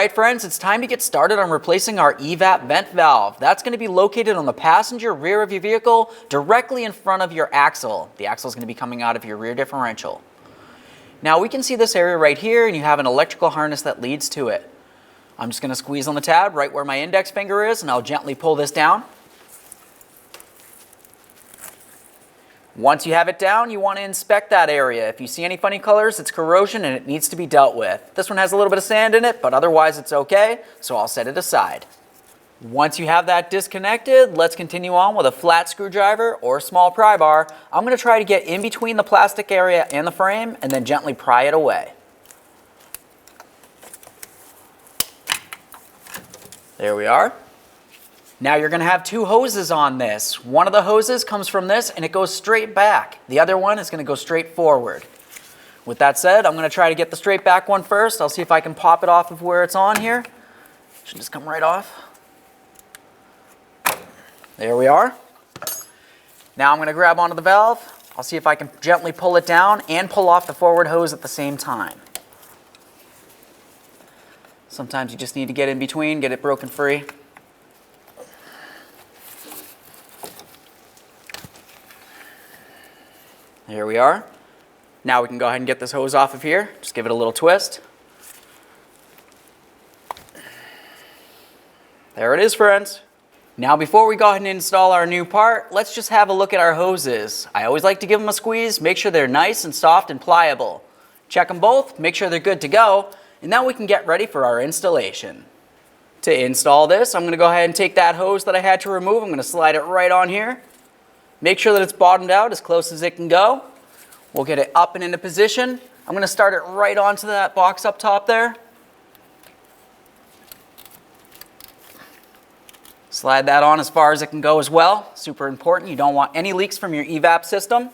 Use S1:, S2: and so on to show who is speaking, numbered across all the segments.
S1: Alright friends, it's time to get started on replacing our evap vent valve. That's going to be located on the passenger rear of your vehicle, directly in front of your axle. The axle is going to be coming out of your rear differential. Now we can see this area right here, and you have an electrical harness that leads to it. I'm just going to squeeze on the tab right where my index finger is, and I'll gently pull this down. Once you have it down, you want to inspect that area. If you see any funny colors, it's corrosion and it needs to be dealt with. This one has a little bit of sand in it, but otherwise it's okay, so I'll set it aside. Once you have that disconnected, let's continue on with a flat screwdriver or small pry bar. I'm going to try to get in between the plastic area and the frame and then gently pry it away. There we are. Now you're going to have two hoses on this. One of the hoses comes from this and it goes straight back. The other one is going to go straight forward. With that said, I'm going to try to get the straight back one first. I'll see if I can pop it off of where it's on here. Should just come right off. There we are. Now I'm going to grab onto the valve. I'll see if I can gently pull it down and pull off the forward hose at the same time. Sometimes you just need to get in between, get it broken free. Here we are. Now we can go ahead and get this hose off of here. Just give it a little twist. There it is, friends. Now before we go ahead and install our new part, let's just have a look at our hoses. I always like to give them a squeeze, make sure they're nice and soft and pliable. Check them both, make sure they're good to go, and now we can get ready for our installation. To install this, I'm going to go ahead and take that hose that I had to remove. I'm going to slide it right on here. Make sure that it's bottomed out as close as it can go. We'll get it up and into position. I'm going to start it right onto that box up top there. Slide that on as far as it can go as well. Super important. You don't want any leaks from your evap system.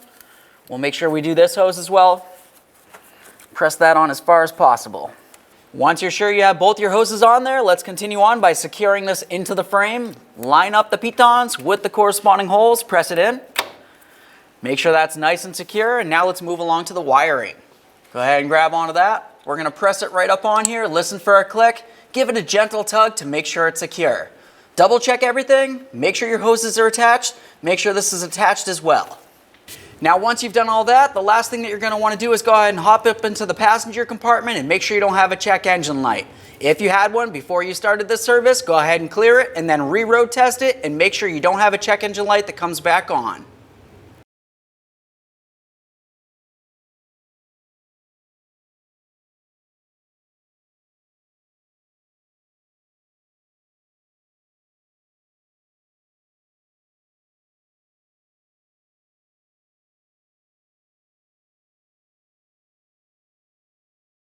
S1: We'll make sure we do this hose as well. Press that on as far as possible. Once you're sure you have both your hoses on there, let's continue on by securing this into the frame. Line up the pitons with the corresponding holes, press it in. Make sure that's nice and secure, and now let's move along to the wiring. Go ahead and grab onto that. We're going to press it right up on here, listen for a click, give it a gentle tug to make sure it's secure. Double check everything, make sure your hoses are attached, make sure this is attached as well. Now once you've done all that, the last thing that you're going to want to do is go ahead and hop up into the passenger compartment and make sure you don't have a check engine light. If you had one before you started this service, go ahead and clear it and then re-road test it and make sure you don't have a check engine light that comes back on.